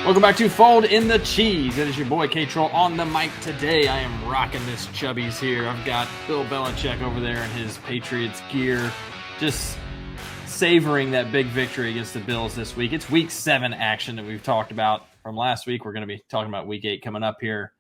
Welcome back to Fold in the Cheese. It is your boy K-Troll on the mic today. I am rocking this Chubbies here. I've got Bill Belichick over there in his Patriots gear, just savoring that big victory against the Bills this week. It's week 7 action that we've talked about from last week. We're going to be talking about week 8 coming up here.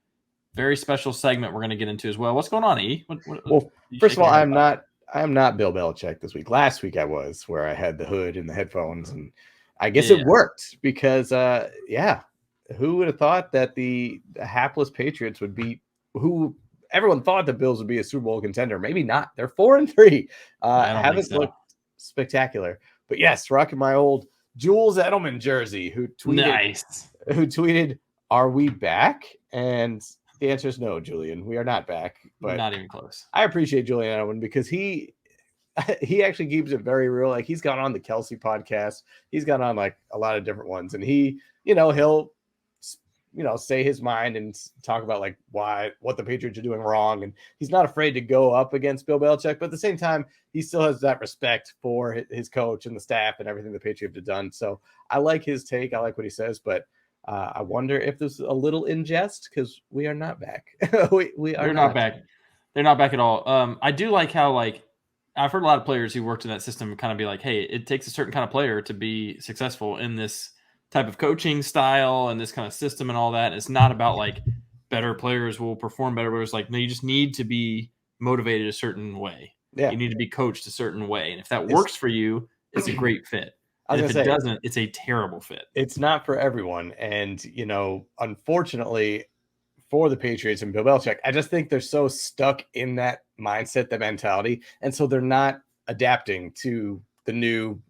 Very special segment we're going to get into as well. What's going on, E? Well, first of all, I am not Bill Belichick this week. Last week I was, where I had the hood and the headphones, and I guess it worked because, who would have thought that the hapless Patriots would beat who everyone thought the Bills would be a Super Bowl contender? Maybe not. They're 4-3. Haven't looked spectacular, but yes, rocking my old Jules Edelman jersey. Who tweeted, "Are we back?" And the answer is no, Julian. We are not back. But not even close. I appreciate Julian Edelman because he actually keeps it very real. Like, he's gone on the Kelsey podcast. He's gone on like a lot of different ones, and he'll say his mind and talk about like what the Patriots are doing wrong. And he's not afraid to go up against Bill Belichick, but at the same time, he still has that respect for his coach and the staff and everything the Patriots have done. So I like his take. I like what he says, but I wonder if there's a little in jest because we are not back. We're not back. They're not back at all. I do like how, like, I've heard a lot of players who worked in that system kind of be like, hey, it takes a certain kind of player to be successful in this type of coaching style and this kind of system and all that. It's not about like better players will perform better. It's like, no, you just need to be motivated a certain way. Yeah. You need to be coached a certain way. And if that works for you, it's a great fit. And if it doesn't, it's a terrible fit. It's not for everyone. And, unfortunately for the Patriots and Bill Belichick, I just think they're so stuck in that mindset, that mentality. And so they're not adapting to the new,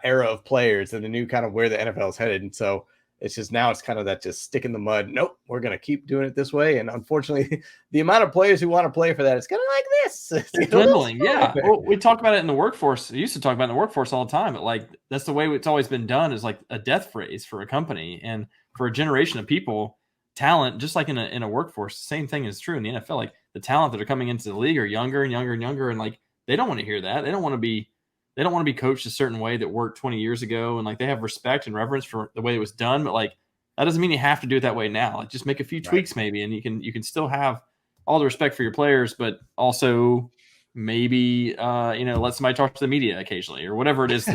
era of players and the new kind of where the NFL is headed. And so it's just now it's kind of that just stick in the mud. Nope, we're going to keep doing it this way. And unfortunately, the amount of players who want to play for that, it's kind of like this. It's dwindling. Yeah. Well, we talk about it in the workforce. We used to talk about it in the workforce all the time. But like, that's the way it's always been done, is like a death phrase for a company and for a generation of people. Talent, just like in a workforce, the same thing is true in the NFL. Like, the talent that are coming into the league are younger and younger and younger. And like, they don't want to hear that. They don't want to be coached a certain way that worked 20 years ago. And like, they have respect and reverence for the way it was done. But like, that doesn't mean you have to do it that way now. Like, just make a few tweaks maybe, and you can still have all the respect for your players, but also maybe, let somebody talk to the media occasionally or whatever it is.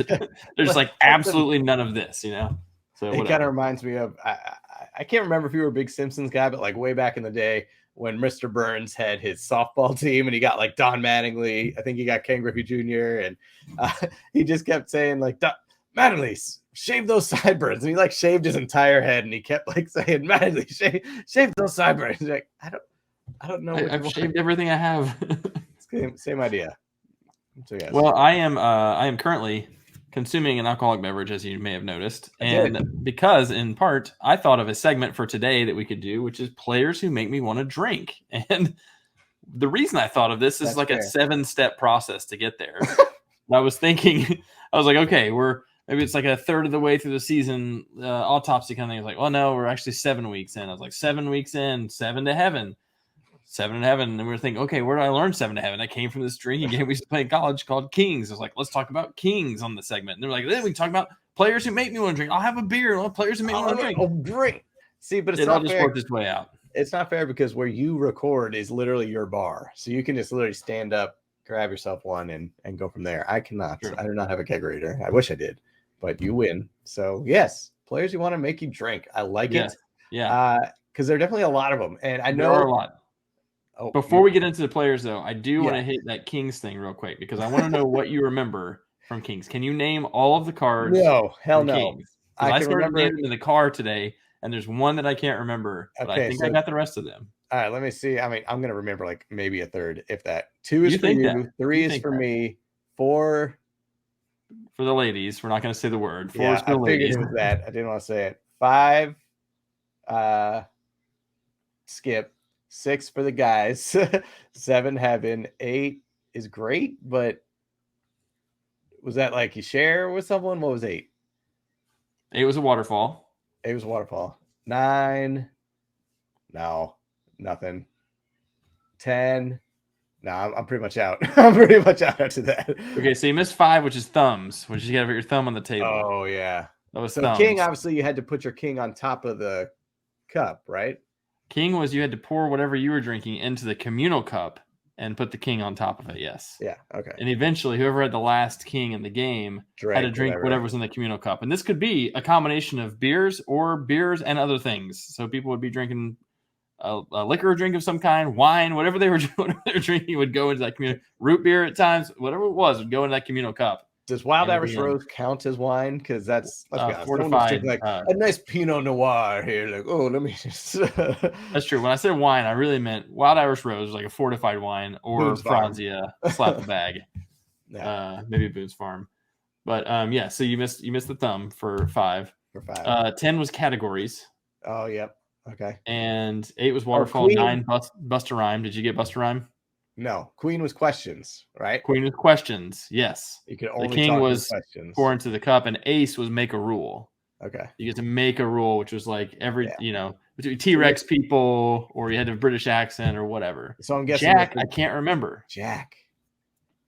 There's like absolutely none of this, So it kind of reminds me of, I can't remember if you were a big Simpsons guy, but like way back in the day when Mr. Burns had his softball team and he got like Don Mattingly, I think he got Ken Griffey Jr. And he just kept saying like, Mattingly, shave those sideburns. And he like shaved his entire head and he kept like saying, Mattingly, shave those sideburns. He's like, I don't know. I've shaved everything I have. Same idea. So, yes. Well, I am currently consuming an alcoholic beverage, as you may have noticed. And because, in part, I thought of a segment for today that we could do, which is players who make me want to drink. And the reason I thought of this is a 7-step process to get there. I was thinking, I was like, okay, maybe it's like a third of the way through the season autopsy kind of thing. I was like, well, no, we're actually 7 weeks in. I was like, 7 weeks in, 7 to heaven. 7 to heaven. And we were thinking, okay, where did I learn 7 to heaven? I came from this drinking game we used to play in college called Kings. I was like, let's talk about Kings on the segment. And they're like, then we can talk about players who make me want to drink. I'll have a beer. Players who make me want to drink. Oh, drink. See, but it's all just worked its way out. It's not fair because where you record is literally your bar. So you can just literally stand up, grab yourself one and go from there. I cannot. True. I do not have a kegerator. I wish I did, but you win. So yes, players who want to make you drink. I like it. Yeah. Because there are definitely a lot of them. And I know there are a lot. Oh, before we get into the players, though, I do want to hit that Kings thing real quick because I want to know what you remember from Kings. Can you name all of the cards? No, hell no. I started naming them in the car today, and there's one that I can't remember, but I think I got the rest of them. All right, let me see. I mean, I'm going to remember like maybe a third, if that. 2 is for you. 3 is for me. 4 for the ladies. We're not going to say the word. 4 is for the ladies. It was that. I didn't want to say it. 5, skip. 6 for the guys. 7 heaven. 8 is great, but was that like you share with someone? What was 8? 8 was a waterfall. 8 was a waterfall. 9. No, nothing. 10. No, I'm pretty much out. I'm pretty much out after that. Okay, so you missed 5, which is thumbs, which you got to put your thumb on the table. Oh, yeah. That was so thumbs. king, obviously, you had to put your king on top of the cup, right? King was you had to pour whatever you were drinking into the communal cup and put the king on top of it. Yes. Yeah. Okay. And eventually, whoever had the last king in the game had to drink whatever was in the communal cup. And this could be a combination of beers and other things. So people would be drinking a liquor drink of some kind, wine, whatever they were drinking would go into that communal. Root beer at times, whatever it was, would go into that communal cup. Does Wild Irish Rose count as wine? Because that's, let's be honest, fortified. Like a nice Pinot Noir here. Like, oh, let me just. That's true. When I said wine, I really meant Wild Irish Rose, like a fortified wine, or Boone's Franzia, slap the bag. Yeah. Maybe Boone's Farm. But yeah, so you missed the thumb for 5. For 5. 10 was categories. Oh, yep. Okay. And 8 was waterfall. 9 Busta Rhyme. Did you get Busta Rhyme? No. Queen was questions, right? Queen was questions. Yes. You could only the king was questions. Pour into the cup, and ace was make a rule. Okay. You get to make a rule, which was like between T-Rex people, or you had a British accent or whatever. So I'm guessing Jack. I can't remember. Jack.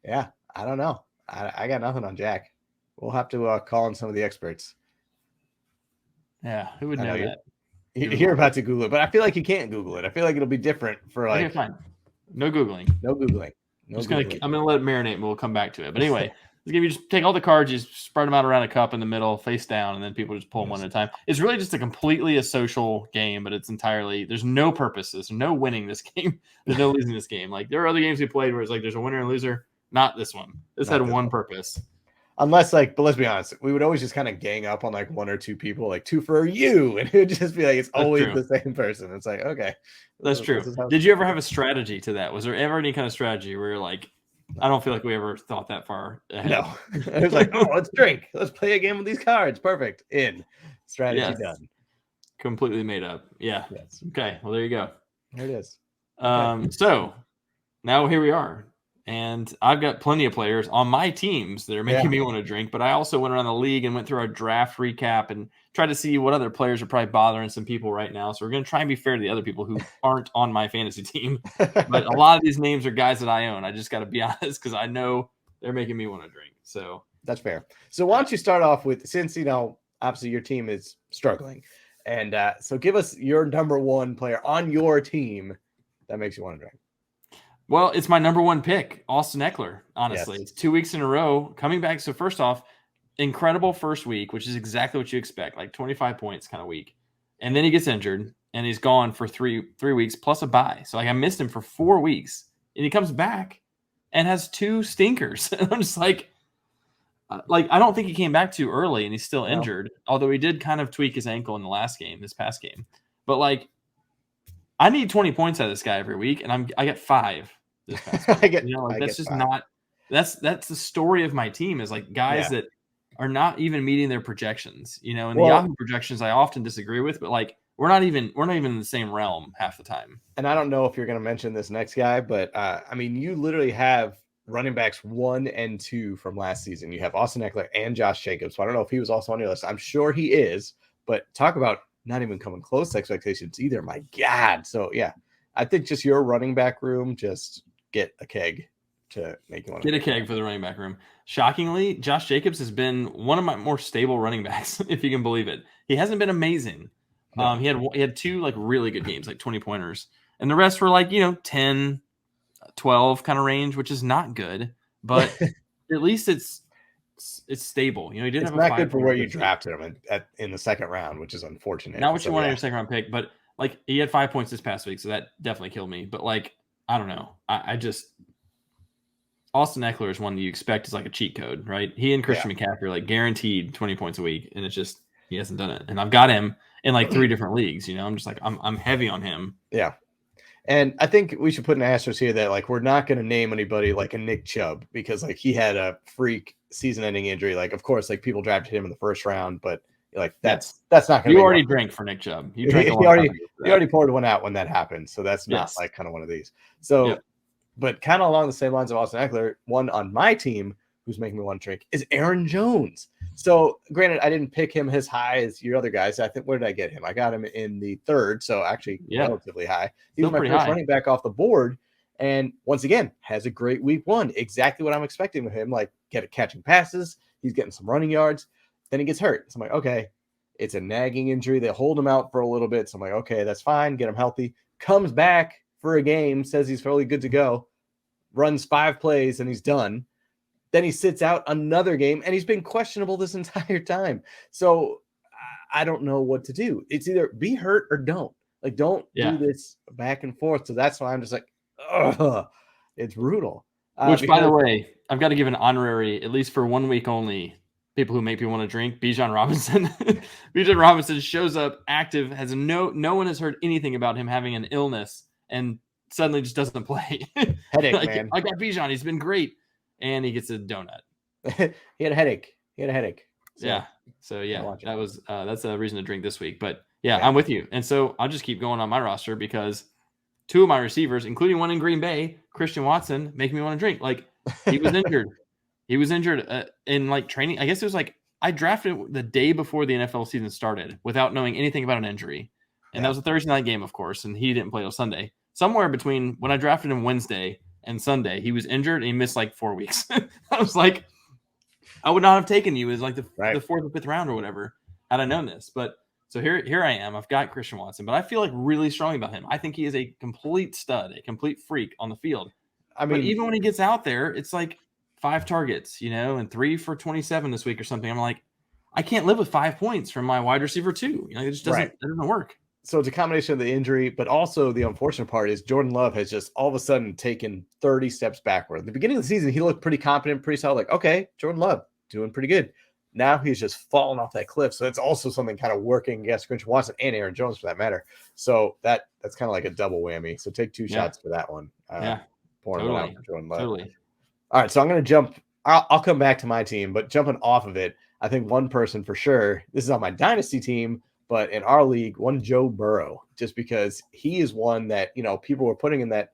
Yeah, I don't know. I got nothing on Jack. We'll have to call in some of the experts. Yeah, who would know that? You're about to Google it, but I feel like you can't Google it. I feel like it'll be different for like. Okay, fine. No Googling. I'm gonna let it marinate, and we'll come back to it. But anyway, you just take all the cards, you spread them out around a cup in the middle, face down, and then people just pull them one at a time. It's really just completely a social game, but there's no purpose. There's no winning this game. There's no losing this game. Like there are other games we played where it's like there's a winner and loser. Not this one. This had one purpose. Unless but let's be honest, we would always just kind of gang up on like 1 or 2 people, like 2 for you, and it would just be like it's always the same person. It's like, okay, that's true. Did you ever have a strategy to that? Was there ever any kind of strategy where you're like, I don't feel like we ever thought that far ahead? No, it was like, oh, let's drink, let's play a game with these cards. Perfect, strategy done. Completely made up. Yeah. Yes. Okay. Well, there you go. There it is. So now here we are. And I've got plenty of players on my teams that are making me want to drink. But I also went around the league and went through our draft recap and tried to see what other players are probably bothering some people right now. So we're going to try and be fair to the other people who aren't on my fantasy team. But a lot of these names are guys that I own. I just got to be honest because I know they're making me want to drink. So that's fair. So why don't you start off with, since, obviously your team is struggling. And so give us your number 1 player on your team that makes you want to drink. Well, it's my number 1 pick, Austin Eckler, honestly. Yes. It's 2 weeks in a row coming back. So first off, incredible first week, which is exactly what you expect, like 25 points kind of week. And then he gets injured and he's gone for three weeks plus a bye. So I missed him for 4 weeks and he comes back and has 2 stinkers. And I'm just like, I don't think he came back too early and he's still injured, although he did kind of tweak his ankle in this past game. But I need 20 points out of this guy every week and I get 5. This past week. That's just 5. Not that's the story of my team is like guys that are not even meeting their projections, and the Yahoo projections I often disagree with, but we're not even in the same realm half the time. And I don't know if you're going to mention this next guy, but you literally have running backs 1 and 2 from last season. You have Austin Eckler and Josh Jacobs. So I don't know if he was also on your list. I'm sure he is, but talk about not even coming close to expectations either. My God. So yeah, I think just your running back room, just get a keg to make you want to get a keg for the running back room. Shockingly, Josh Jacobs has been one of my more stable running backs, if you can believe it. He hasn't been amazing. No. He had 2 really good games, 20 pointers, and the rest were 10, 12 kind of range, which is not good, but at least it's stable. He didn't have not good for where you drafted him in the second round, which is unfortunate. Not what you want in your second round pick, but he had 5 points this past week, so that definitely killed me. But I don't know. I just Austin Eckler is one that you expect is a cheat code, right? He and Christian McCaffrey are guaranteed 20 points a week, and it's just he hasn't done it. And I've got him in 3 different leagues. I'm just I'm heavy on him. Yeah. And I think we should put an asterisk here that we're not going to name anybody like a Nick Chubb because he had a freak season-ending injury. Of course, people drafted him in the first round, but that's not going to. You already drank for Nick Chubb. You drank. He already poured one out when that happened, so that's not kind of one of these. So, but kind of along the same lines of Austin Eckler, one on my team who's making me want to drink is Aaron Jones. So, granted, I didn't pick him as high as your other guys. I think where did I get him? I got him in the 3rd, so actually relatively high. He was my first running back off the board, and once again has a great week 1. Exactly what I'm expecting of him. Catching passes, he's getting some running yards. Then he gets hurt. So I'm like, okay, it's a nagging injury. They hold him out for a little bit. So I'm like, okay, that's fine. Get him healthy. Comes back for a game, says he's fairly good to go, runs 5 plays, and he's done. Then he sits out another game, and he's been questionable this entire time. So I don't know what to do. It's either be hurt or don't. Like, don't do this back and forth. So that's why I'm just like, ugh, it's brutal. Which, by the way, I've got to give an honorary, at least for 1 week only, people who make people want to drink. Bijan Robinson. Bijan Robinson shows up active, has no one has heard anything about him having an illness, and suddenly just doesn't play. Headache, like, man. I got Bijan. He's been great. And he gets a donut. He had a headache. So, yeah. So, yeah, that's a reason to drink this week. But, yeah, I'm with you. And so I'll just keep going on my roster because 2 of my receivers, including one in Green Bay, Christian Watson, make me want to drink. Like, he was injured. He was injured in, like, training. I guess it was like I drafted the day before the NFL season started without knowing anything about an injury. And that was a Thursday night game, of course, and he didn't play till Sunday. Somewhere between when I drafted him Wednesday and Sunday, he was injured and he missed like 4 weeks. I was like, I would not have taken you as like the 4th or 5th round or whatever had I known this. But so here I am. I've got Christian Watson, but I feel like really strongly about him. I think he is a complete stud, a complete freak on the field. I mean, but even when he gets out there, it's like 5 targets, and 3 for 27 this week or something. I'm like, I can't live with 5 points from my wide receiver too. It just doesn't work. So it's a combination of the injury, but also the unfortunate part is Jordan Love has just all of a sudden taken 30 steps backward. At the beginning of the season, he looked pretty competent, pretty solid. Like, okay, Jordan Love doing pretty good. Now he's just fallen off that cliff. So it's also something kind of working against Christian Watson and Aaron Jones for that matter. So that's kind of like a double whammy. So take 2 shots for that one. Pouring one out for Jordan Love. Totally. All right, so I'm going to jump. I'll come back to my team, but jumping off of it, I think one person for sure. This is on my dynasty team. But in our league, one Joe Burrow, just because he is one that, people were putting in that,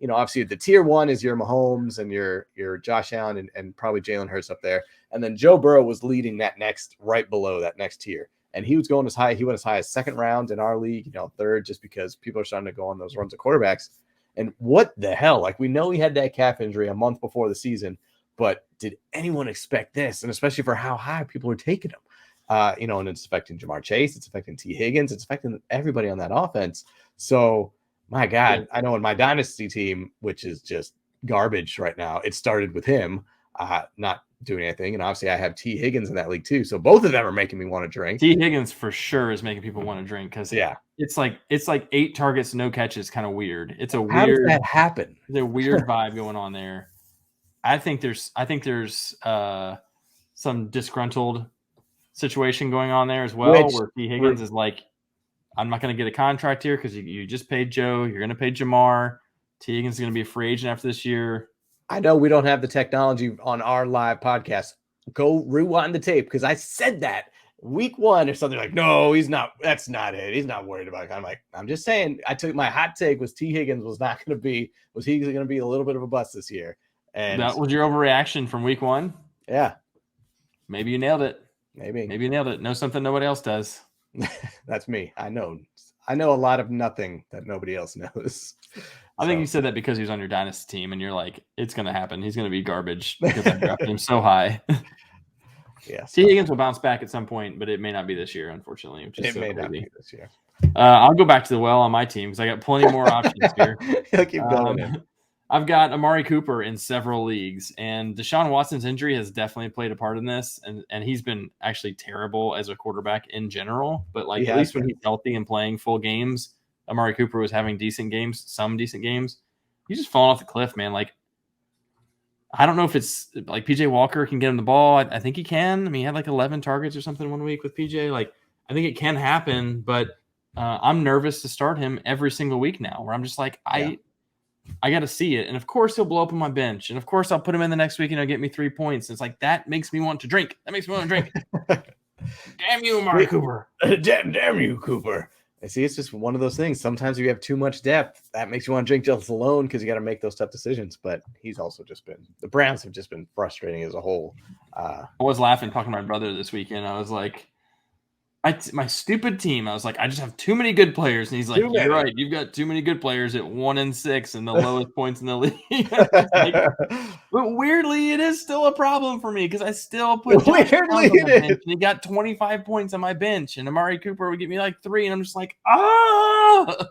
obviously the tier 1 is your Mahomes and your Josh Allen and probably Jalen Hurts up there. And then Joe Burrow was leading that right below that next tier. And he was going he went as high as 2nd round in our league, 3rd, just because people are starting to go on those runs of quarterbacks. And what the hell? Like, we know he had that calf injury a month before the season, but did anyone expect this? And especially for how high people are taking him. And it's affecting Jamar Chase. It's affecting T. Higgins. It's affecting everybody on that offense. So, my God, I know in my dynasty team, which is just garbage right now, it started with him not doing anything. And obviously I have T. Higgins in that league too. So both of them are making me want to drink. T. Higgins for sure is making people want to drink because it's like 8 targets, no catches, kind of weird. It's a How does that happen? There's a weird vibe going on there. I think there's some disgruntled situation going on there as well, where T. Higgins is like, I'm not going to get a contract here because you just paid Joe. You're going to pay Jamar. T. Higgins is going to be a free agent after this year. I know we don't have the technology on our live podcast. Go rewind the tape because I said that week 1 or something like, no, he's not. That's not it. He's not worried about it. I'm like, I'm just saying. I took my hot take was T. Higgins was he going to be a little bit of a bust this year? And that was your overreaction from week 1. Yeah, maybe you nailed it. Maybe you nailed it. Know something nobody else does. That's me. I know a lot of nothing that nobody else knows. I think you said that because he was on your dynasty team, and you're like, it's going to happen. He's going to be garbage because I drafted him so high. Yeah, T. Higgins will bounce back at some point, but it may not be this year, unfortunately. Which is may not be this year. I'll go back to the well on my team because I got plenty more options here. He'll keep going. I've got Amari Cooper in several leagues, and Deshaun Watson's injury has definitely played a part in this, and he's been actually terrible as a quarterback in general. But at least when he's healthy and playing full games, Amari Cooper was having some decent games. He's just falling off the cliff, man. Like, I don't know if it's like PJ Walker can get him the ball. I think he can. I mean, he had like 11 targets or something 1 week with PJ. Like, I think it can happen, but I'm nervous to start him every single week now, where I'm just like, I got to see it. And of course he'll blow up on my bench. And of course I'll put him in the next week and he'll get me 3 points. And it's like, that makes me want to drink. Damn you, Amari Cooper. Damn you, Cooper. I see. It's just one of those things. Sometimes if you have too much depth, that makes you want to drink just alone because you got to make those tough decisions. But the Browns have just been frustrating as a whole. I was laughing talking to my brother this weekend. I was like, my stupid team. I was like, I just have too many good players, and he's like, Too "You're many. right. You've got too many good players at 1-6 and the lowest points in the league." Like, but weirdly, it is still a problem for me because I still put Josh Weirdly, Downs on my it bench, is. and he got 25 points on my bench, and Amari Cooper would get me like 3, and I'm just like, ah.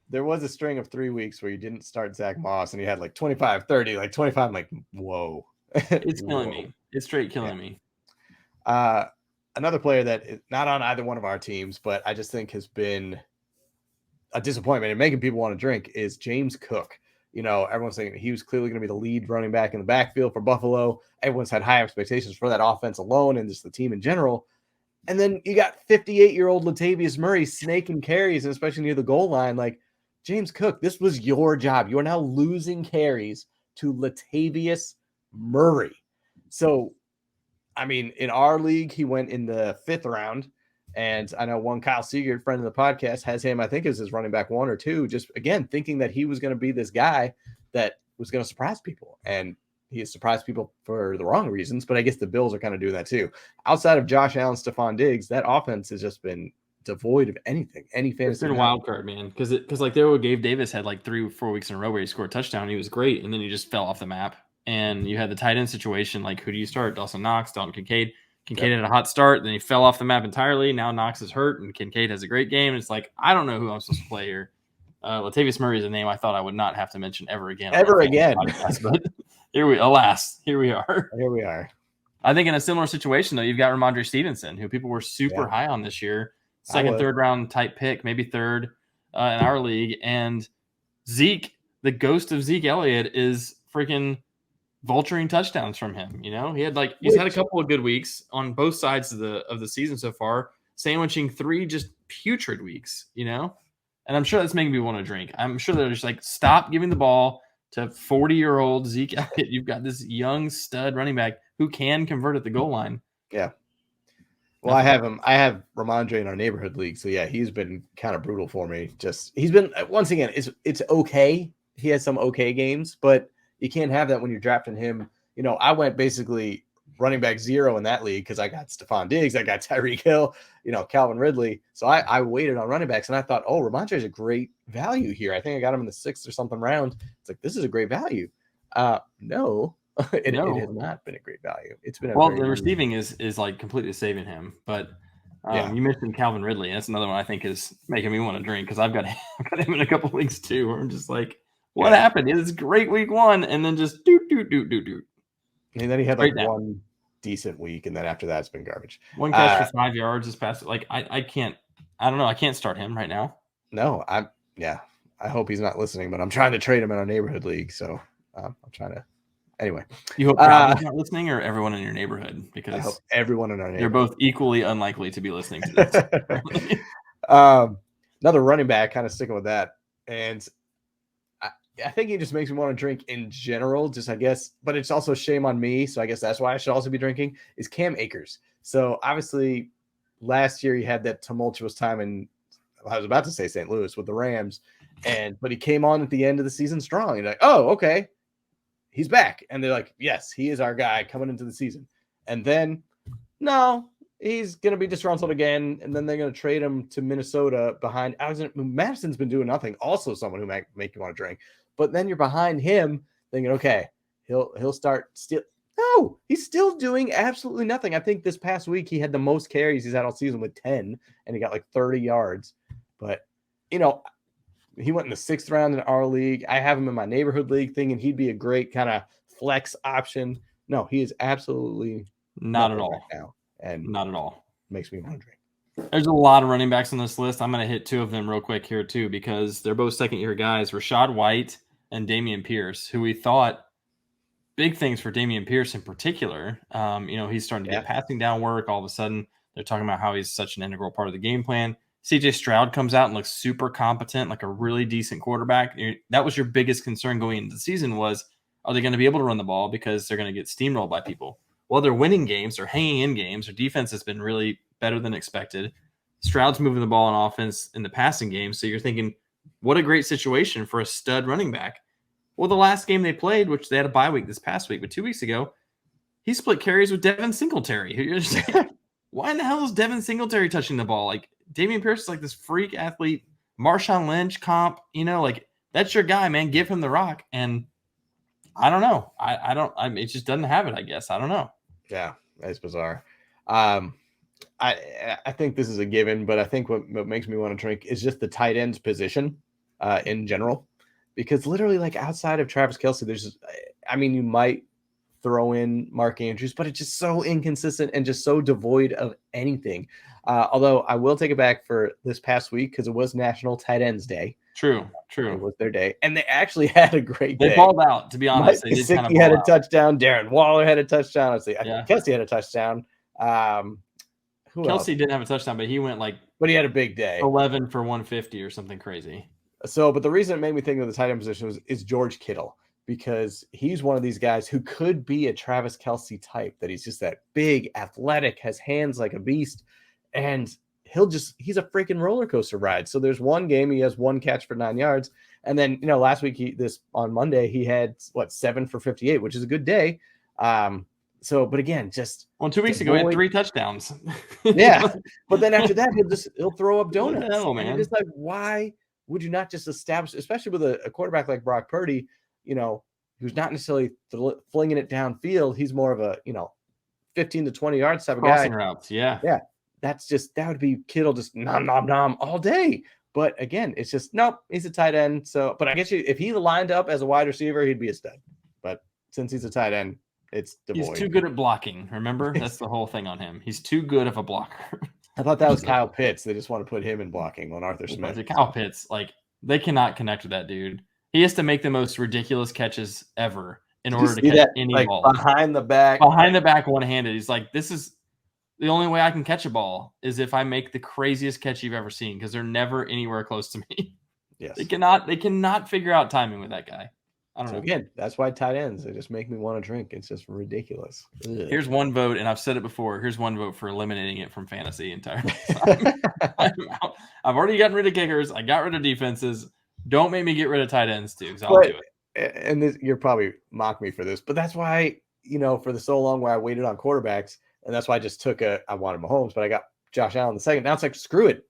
There was a string of 3 weeks where you didn't start Zach Moss and he had like 25, 30, like 25. I'm like, whoa. It's killing Whoa. me. It's straight Yeah. killing me. Another player that is not on either one of our teams, but I just think has been a disappointment and making people want to drink is James Cook. Everyone's saying he was clearly going to be the lead running back in the backfield for Buffalo. Everyone's had high expectations for that offense alone and just the team in general. And then you got 58-year-old Latavius Murray snaking carries, and especially near the goal line. Like, James Cook, this was your job. You are now losing carries to Latavius Murray. So, I mean, in our league, he went in the 5th round. And I know one Kyle Seegert, friend of the podcast, has him, I think, as his running back 1 or 2, just, again, thinking that he was going to be this guy that was going to surprise people. And he has surprised people for the wrong reasons, but I guess the Bills are kind of doing that too. Outside of Josh Allen, Stephon Diggs, that offense has just been devoid of anything, any fantasy. It's been a wild card, man. Because like there, Gabe Davis had like 3 or 4 weeks in a row where he scored a touchdown. And he was great, and then he just fell off the map. And you had the tight end situation. Like, who do you start? Dawson Knox, Dalton Kincaid. Kincaid had a hot start, then he fell off the map entirely. Now Knox is hurt, and Kincaid has a great game. It's like, I don't know who I'm supposed to play here. Latavius Murray is a name I thought I would not have to mention ever again. Podcast, but here we are. Here we are. I think in a similar situation, though, you've got Ramondre Stevenson, who people were super high on this year. Second, third round type pick, maybe third in our league. And Zeke, the ghost of Zeke Elliott, is freaking vulturing touchdowns from him. He's had a couple of good weeks on both sides of the season so far, sandwiching 3 just putrid weeks, and I'm sure that's making me want to drink. I'm sure they're just like, stop giving the ball to 40-year-old Zeke Elliott. You've got this young stud running back who can convert at the goal line. Yeah. Well, I have him. I have Ramondre in our neighborhood league. So yeah, he's been kind of brutal for me. He's been, once again, it's okay. He has some okay games, but you can't have that when you're drafting him. I went basically running back 0 in that league because I got Stephon Diggs, I got Tyreek Hill, Calvin Ridley. So I waited on running backs, and I thought, oh, Ramondre is a great value here. I think I got him in the 6th or something round. It's like, this is a great value. No. It has not been a great value. It's been the receiving is like completely saving him. But you mentioned Calvin Ridley. That's another one I think is making me want to drink because I've got him in a couple of leagues too. Where I'm just like, what happened? It was great week 1, and then just doot. And then he had like one decent week, and then after that, it's been garbage. 1 catch for 5 yards this past. Like I can't. I don't know. I can't start him right now. No, I hope he's not listening, but I'm trying to trade him in our neighborhood league. So I'm trying to. Anyway, you hope Robbie's not listening, or everyone in your neighborhood, because I hope everyone in our neighborhood. They're both equally unlikely to be listening to this. Another running back, kind of sticking with that, and I think he just makes me want to drink in general. Just I guess, but it's also shame on me, so I guess that's why I should also be drinking. Is Cam Akers? So obviously, last year he had that tumultuous time in, I was about to say St. Louis with the Rams, but he came on at the end of the season strong. You're like, oh, okay. He's back. And they're like, yes, he is our guy coming into the season. And then, no, he's going to be disgruntled again. And then they're going to trade him to Minnesota behind Madison's been doing nothing. Also someone who might make you want to drink. But then you're behind him thinking, okay, he'll start still. No, he's still doing absolutely nothing. I think this past week he had the most carries he's had all season with 10, and he got like 30 yards. But, he went in the 6th round in our league. I have him in my neighborhood league thinking he'd be a great kind of flex option. No, he is absolutely not at all. Right now, and not at all. Makes me want to drink. There's a lot of running backs on this list. I'm going to hit 2 of them real quick here too, because they're both second-year guys, Rashad White and Dameon Pierce, who we thought big things for Dameon Pierce in particular. He's starting to get passing down work. All of a sudden, they're talking about how he's such an integral part of the game plan. CJ Stroud comes out and looks super competent, like a really decent quarterback. That was your biggest concern going into the season was, are they going to be able to run the ball because they're going to get steamrolled by people? Well, they're winning games. They're hanging in games. Their defense has been really better than expected. Stroud's moving the ball on offense in the passing game. So you're thinking, what a great situation for a stud running back. Well, the last game they played, which they had a bye week this past week, but 2 weeks ago, he split carries with Devin Singletary. Why in the hell is Devin Singletary touching the ball? Like Dameon Pierce is like this freak athlete. Marshawn Lynch comp, like that's your guy, man. Give him the rock. And I don't know. It just doesn't have it, I guess. I don't know. Yeah, that's bizarre. I think this is a given, but I think what makes me want to drink is just the tight ends position in general, because literally, like, outside of Travis Kelce, you might throw in Mark Andrews, but it's just so inconsistent and just so devoid of anything. Although I will take it back for this past week because it was National Tight Ends Day. True. It was their day, and they actually had a great day. They balled out, to be honest. Mike Gesicki had a touchdown. Darren Waller had a touchdown. I think Kelce had a touchdown. Kelce didn't have a touchdown, but he went but he had a big day. 11 for 150 or something crazy. So, but the reason it made me think of the tight end position is George Kittle, because he's one of these guys who could be a Travis Kelce type, that he's just that big, athletic, has hands like a beast, and he's a freaking roller coaster ride. So there's one game he has one catch for 9 yards, and then last week on Monday he had 7 for 58, which is a good day. But again, just 2 weeks ago, he had 3 touchdowns. Yeah, but then after that, he'll throw up donuts. What the hell, man? And it's like, why would you not just establish, especially with a quarterback like Brock Purdy, who's not necessarily flinging it downfield? He's more of a 15 to 20 yards type of guy. Crossing routes, yeah. That would be Kittle just nom nom nom all day. But again, it's just nope. He's a tight end. So, but I guess if he lined up as a wide receiver, he'd be a stud. But since he's a tight end, it's devoid. He's too good at blocking. Remember, that's the whole thing on him. He's too good of a blocker. I thought that was Kyle Pitts. They just want to put him in blocking on Arthur Smith. Kyle Pitts, they cannot connect with that dude. He has to make the most ridiculous catches ever in order to catch any ball. Behind the back, one-handed. He's like, this is the only way I can catch a ball is if I make the craziest catch you've ever seen, because they're never anywhere close to me. Yes, they cannot figure out timing with that guy. I don't know. Again, that's why tight ends, they just make me want to drink. It's just ridiculous. Ugh. Here's one vote, and I've said it before. Here's one vote for eliminating it from fantasy entirely. I've already gotten rid of kickers. I got rid of defenses. Don't make me get rid of tight ends too, because I'll do it. And you'll probably mock me for this, but that's why, for the so long where I waited on quarterbacks, and that's why I just took I wanted Mahomes, but I got Josh Allen in the second. Now it's like, screw it.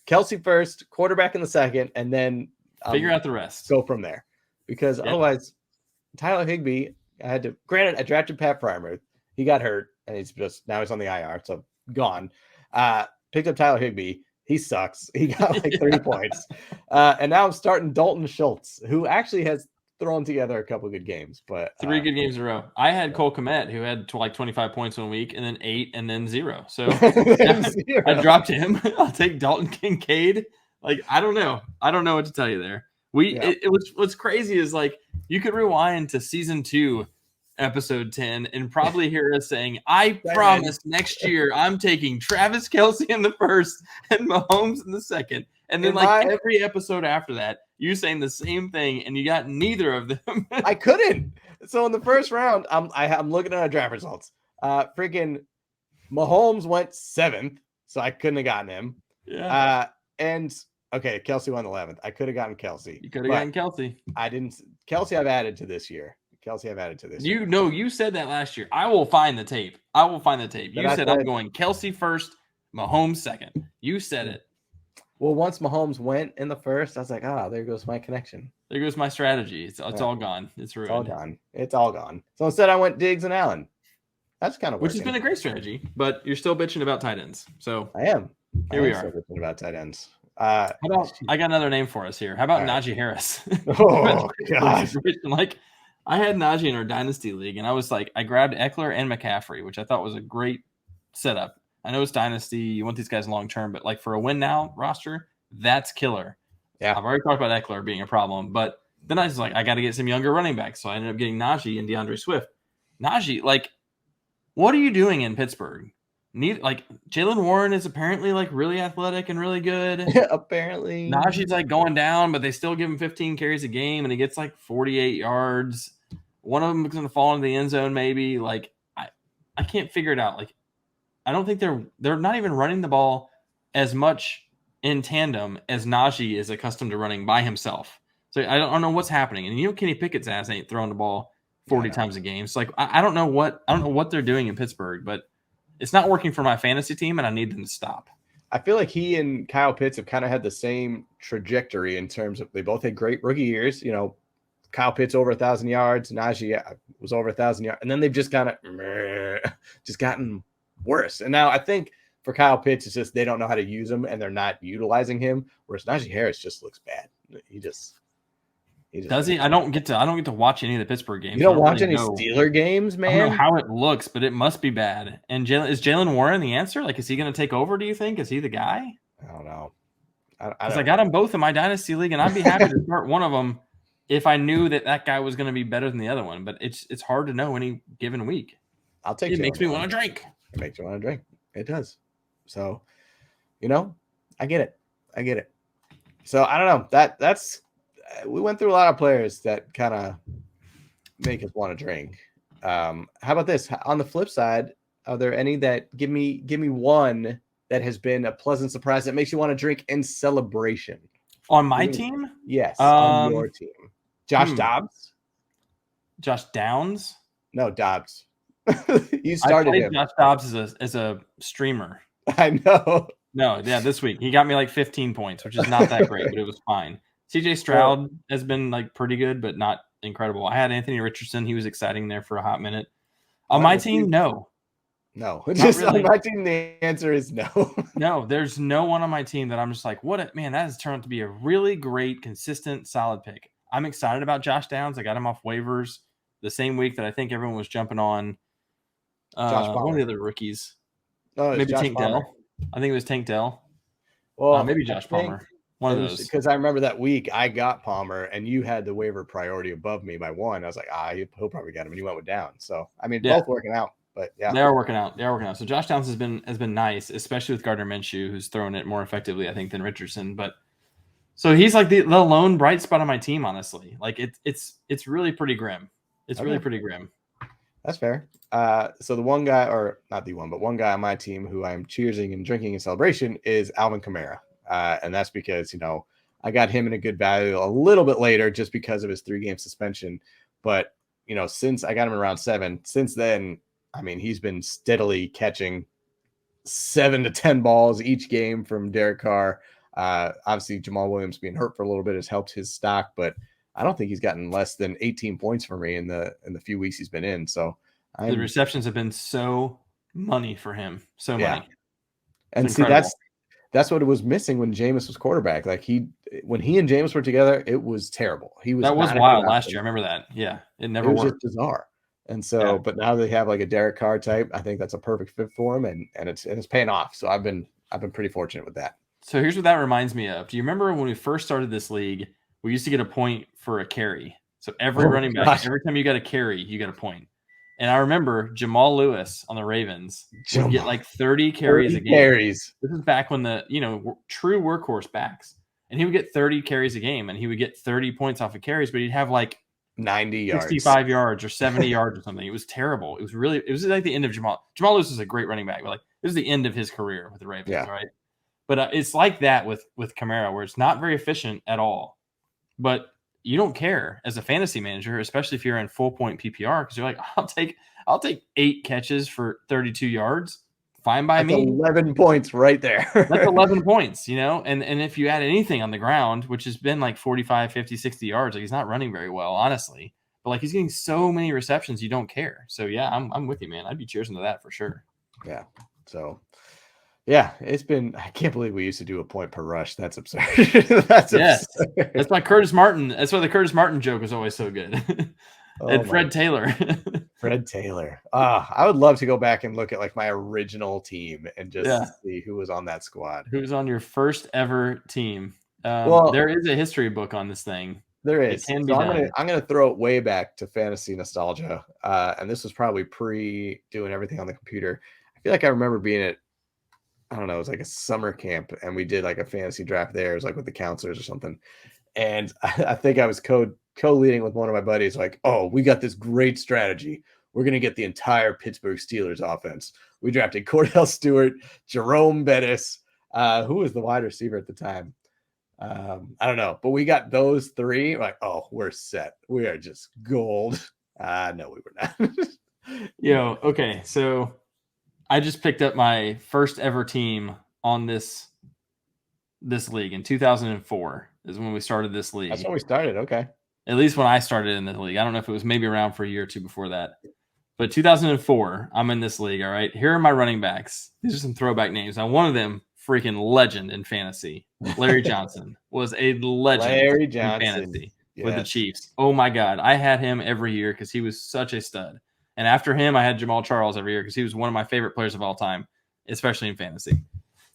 Kelce first, quarterback in the second, and then figure out the rest. Go from there. Because otherwise, Tyler Higbee, I drafted Pat Fryermuth. He got hurt, and now he's on the IR, so gone. Picked up Tyler Higbee. He sucks. He got 3 points. And now I'm starting Dalton Schultz, who actually has thrown together a couple of good games. But 3 good games in a row. I had Cole Kmet, who had 25 points 1 week, and then 8, and then 0. So I dropped him. I'll take Dalton Kincaid. I don't know. I don't know what to tell you there. What's crazy is you could rewind to season 2, episode 10, and probably hear us saying, I promise next year I'm taking Travis Kelce in the first and Mahomes in the second. And then every episode after that, you saying the same thing, and you got neither of them. I couldn't. So in the first round, I'm looking at our draft results. Freaking Mahomes went 7th, so I couldn't have gotten him. Yeah. Okay, Kelce won 11th. I could have gotten Kelce. You could have gotten Kelce. I didn't. Kelce I've added to this year. You said that last year. I will find the tape. You said I'm going Kelce first, Mahomes second. You said it. Well, once Mahomes went in the first, I was like, there goes my connection. There goes my strategy. It's all gone. It's ruined. It's all gone. So instead I went Diggs and Allen. That's kind of Which has been a great strategy, but you're still bitching about tight ends. So I am. Here we are. Still bitching about tight ends. I got another name for us here. How about Najee Harris? Oh, gosh. I had Najee in our Dynasty League, and I was I grabbed Eckler and McCaffrey, which I thought was a great setup. I know it's Dynasty. You want these guys long term, but for a win now roster, that's killer. Yeah. I've already talked about Eckler being a problem, but then I was I got to get some younger running backs. So I ended up getting Najee and DeAndre Swift. Najee, what are you doing in Pittsburgh? Jaylen Warren is apparently really athletic and really good. Apparently. Najee's going down, but they still give him 15 carries a game, and he gets 48 yards. One of them is going to fall into the end zone, maybe. I can't figure it out. I don't think they're not even running the ball as much in tandem as Najee is accustomed to running by himself. So I don't know what's happening. And Kenny Pickett's ass ain't throwing the ball 40 times a game. So I don't know what they're doing in Pittsburgh, but it's not working for my fantasy team, and I need them to stop. I feel like he and Kyle Pitts have kind of had the same trajectory in terms of they both had great rookie years. You know, Kyle Pitts over 1,000 yards, Najee was over 1,000 yards, and then they've just kind of just gotten worse. And now I think for Kyle Pitts, it's just they don't know how to use him and they're not utilizing him. Whereas Najee Harris just looks bad. He just does he? I don't get to watch any of the Pittsburgh games. You don't watch any Steeler games, man? I don't know how it looks, but it must be bad. And is Jalen Warren the answer? Like, is he going to take over, do you think? Is he the guy? I don't know. I got them both in my Dynasty League, and I'd be happy to start one of them if I knew that guy was going to be better than the other one. But it's hard to know any given week. I'll take it. Makes me want to drink. It makes you want to drink. It does. So, you know, I get it. So I don't know. That's we went through a lot of players that kind of make us want to drink. How about this? On the flip side, are there any that give me one that has been a pleasant surprise that makes you want to drink in celebration? On my team? Yes, on your team. Josh Dobbs? Josh Downs? No, Dobbs. You started him. Josh Dobbs as a streamer. I know. No, yeah, this week. He got me like 15 points, which is not that great, but it was fine. CJ Stroud has been like pretty good, but not incredible. I had Anthony Richardson. He was exciting there for a hot minute. On my team, no. No. Just really. On my team, the answer is no. No, there's no one on my team that I'm just like, man, that has turned out to be a really great, consistent, solid pick. I'm excited about Josh Downs. I got him off waivers the same week that I think everyone was jumping on one of the other rookies. Oh, maybe Tank Dell. I think it was Tank Dell. Well, maybe Josh Palmer. One of those. Because I remember that week I got Palmer and you had the waiver priority above me by one. I was like, he'll probably get him, and you went with Down. So I mean, both working out. But yeah, they are working out. So Josh Downs has been nice, especially with Gardner Minshew, who's throwing it more effectively, I think, than Richardson. But so he's like the lone bright spot on my team, honestly. Like it's really pretty grim. It's really pretty grim. That's fair. So the one guy, or not the one, but one guy on my team who I'm cheersing and drinking in celebration is Alvin Kamara. And that's because, I got him in a good value a little bit later just because of his 3-game suspension. But, since I got him in round 7, since then, I mean, he's been steadily catching 7 to 10 balls each game from Derek Carr. Obviously, Jamal Williams being hurt for a little bit has helped his stock, but I don't think he's gotten less than 18 points for me in the few weeks he's been in. So the receptions have been so money for him. So money. And see, that's what it was missing when Jameis was quarterback. Like when he and Jameis were together, it was terrible. That was wild last year. I remember that. Yeah. It never worked. It was just bizarre. And so, but now they have like a Derek Carr type. I think that's a perfect fit for him, and it's paying off. So I've been pretty fortunate with that. So here's what that reminds me of. Do you remember when we first started this league, we used to get a point for a carry? So every running back, every time you got a carry, you got a point. And I remember Jamal Lewis on the Ravens would get like 30 carries a game. This is back when the true workhorse backs, and he would get 30 carries a game, and he would get 30 points off of carries, but he'd have like 90 yards, 65 yards, or 70 yards or something. It was terrible. It was like the end of Jamal Lewis is a great running back, but like it was the end of his career with the Ravens, right? But it's like that with Kamara, where it's not very efficient at all, but you don't care as a fantasy manager, especially if you're in full point PPR, because you're like, I'll take 8 catches for 32 yards. Fine by me. 11 points right there. That's 11 points, and if you add anything on the ground, which has been like 45, 50, 60 yards, like he's not running very well, honestly. But like he's getting so many receptions, you don't care. So yeah, I'm with you, man. I'd be cheersing to that for sure. Yeah. So yeah, it's been. I can't believe we used to do a point per rush. That's absurd. Absurd. That's why Curtis Martin. That's why the Curtis Martin joke was always so good. And Fred Taylor. Fred Taylor. I would love to go back and look at like my original team and just see who was on that squad. Who's on your first ever team? Well, there is a history book on this thing. There is. I'm gonna throw it way back to fantasy nostalgia. And this was probably pre doing everything on the computer. I feel like I remember being at, I don't know, it was like a summer camp, and we did like a fantasy draft there. It was like with the counselors or something. And I think I was co-leading with one of my buddies, like, oh, we got this great strategy. We're going to get the entire Pittsburgh Steelers offense. We drafted Cordell Stewart, Jerome Bettis, who was the wide receiver at the time. I don't know, but we got those 3. Like, oh, we're set. We are just gold. No, we were not. Okay. So I just picked up my first ever team on this league in 2004 is when we started this league. That's when we started. Okay. At least when I started in the league. I don't know if it was maybe around for a year or two before that. But 2004, I'm in this league, all right? Here are my running backs. These are some throwback names. Now, one of them, freaking legend in fantasy. Larry Johnson was a legend in fantasy with the Chiefs. Oh, my God. I had him every year because he was such a stud. And after him, I had Jamal Charles every year because he was one of my favorite players of all time, especially in fantasy.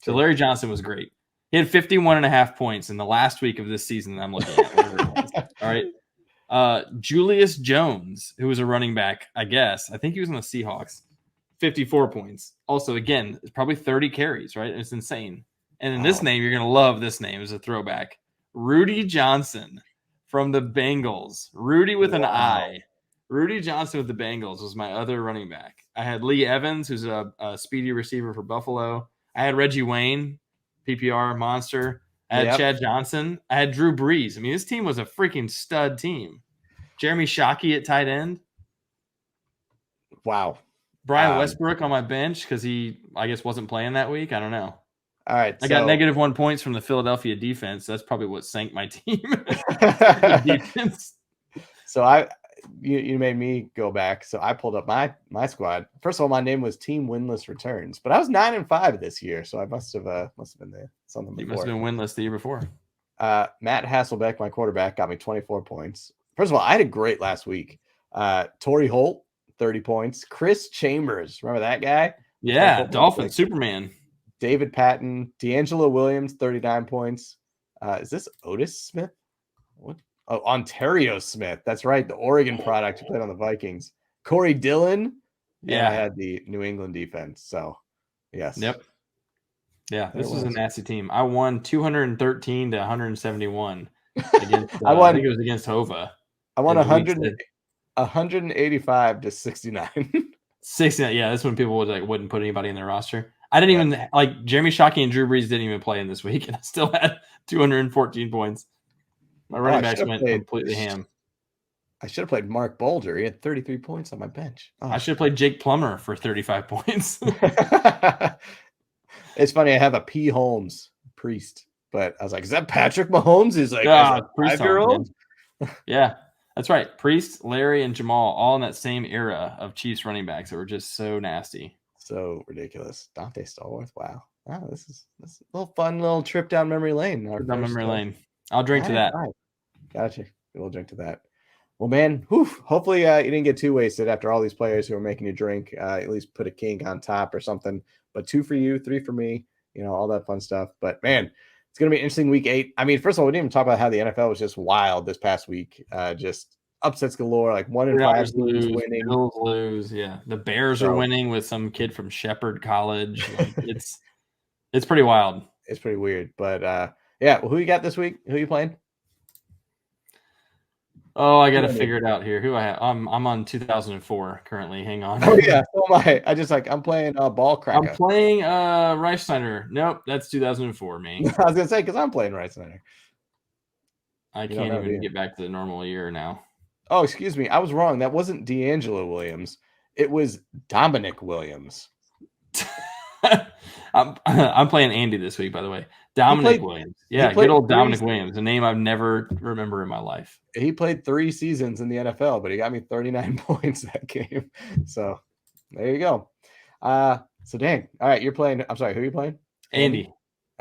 So Larry Johnson was great. He had 51.5 points in the last week of this season that I'm looking at. All right. Julius Jones, who was a running back, I guess. I think he was on the Seahawks. 54 points. Also, again, it's probably 30 carries, right? It's insane. And in this name, you're going to love this name as a throwback. Rudy Johnson from the Bengals. Rudy with an I. Rudy Johnson with the Bengals was my other running back. I had Lee Evans, who's a speedy receiver for Buffalo. I had Reggie Wayne, PPR monster. I had Chad Johnson. I had Drew Brees. I mean, this team was a freaking stud team. Jeremy Shockey at tight end. Wow. Brian Westbrook on my bench because he, I guess, wasn't playing that week. I don't know. All right. I got -1 points from the Philadelphia defense. That's probably what sank my team. Defense. So you made me go back. So I pulled up my squad. First of all, my name was Team Winless Returns, but I was 9-5 this year, so I must have been there something before. You must have been winless the year before. Matt Hasselbeck, my quarterback, got me 24 points. First of all, I had a great last week. Torrey Holt, 30 points. Chris Chambers, remember that guy? Yeah, Dolphin Superman. David Patton, D'Angelo Williams, 39 points. Is this Otis Smith? What? Oh, Ontario Smith. That's right. The Oregon product who played on the Vikings. Corey Dillon. Yeah. I had the New England defense. So, yes. Yep. Yeah, this was a nasty team. I won 213 to 171 against, I think it was against Hova. I won 185 to 69. 69. Yeah, that's when people wouldn't put anybody in their roster. I didn't even Jeremy Shockey and Drew Brees didn't even play in this week, and I still had 214 points. My running backs went completely ham. I should have played Mark Bolger. He had 33 points on my bench. I should have played Jake Plummer for 35 points. It's funny. I have a P. Holmes Priest, but I was like, is that Patrick Mahomes? He's like, 5-year-old? Yeah, that's right. Priest, Larry, and Jamal all in that same era of Chiefs running backs that were just so nasty. So ridiculous. Dante Stallworth. Wow. This is a little fun little trip down memory lane. Memory lane. I'll drink to that. Gotcha. We'll drink to that. Well, man, hopefully you didn't get too wasted after all these players who are making you drink. At least put a king on top or something. But 2 for you, 3 for me, all that fun stuff. But, man, it's going to be an interesting week 8. I mean, first of all, we didn't even talk about how the NFL was just wild this past week. Just upsets galore, like 1-5 lose, winning. Bills lose, yeah. The Bears are winning with some kid from Shepherd College. It's pretty wild. It's pretty weird. But, yeah, well, who you got this week? Who you playing? Oh, I got to figure it out here. Who I have? I'm on 2004 currently. Hang on. Oh yeah, so am I. I'm playing Ball Cracker. I'm playing Reisner. Nope, that's 2004. Me. I was gonna say because I'm playing Reisner. I can't even get back to the normal year now. Oh, excuse me. I was wrong. That wasn't D'Angelo Williams. It was Dominic Williams. I'm playing Andy this week, by the way. Dominic Williams. Yeah, good old Dominic Williams, a name I've never remember in my life. He played 3 seasons in the NFL, but he got me 39 points that game. So there you go. So dang. All right, you're playing. I'm sorry, who are you playing? Andy.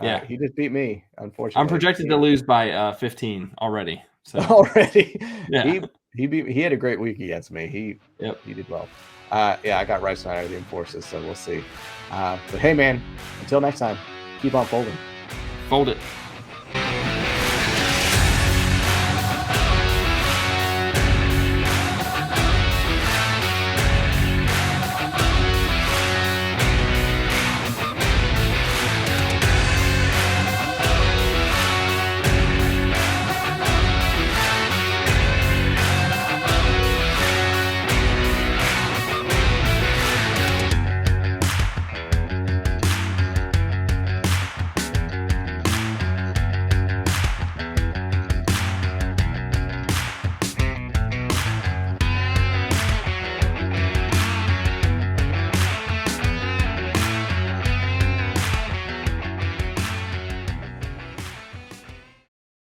Yeah. He just beat me, unfortunately. I'm projected to lose by 15 already. So already. Yeah. He had a great week against me. He did well. Yeah, I got Rice Snyder, the Enforcers, so we'll see. But hey, man, until next time, keep on folding. Fold it.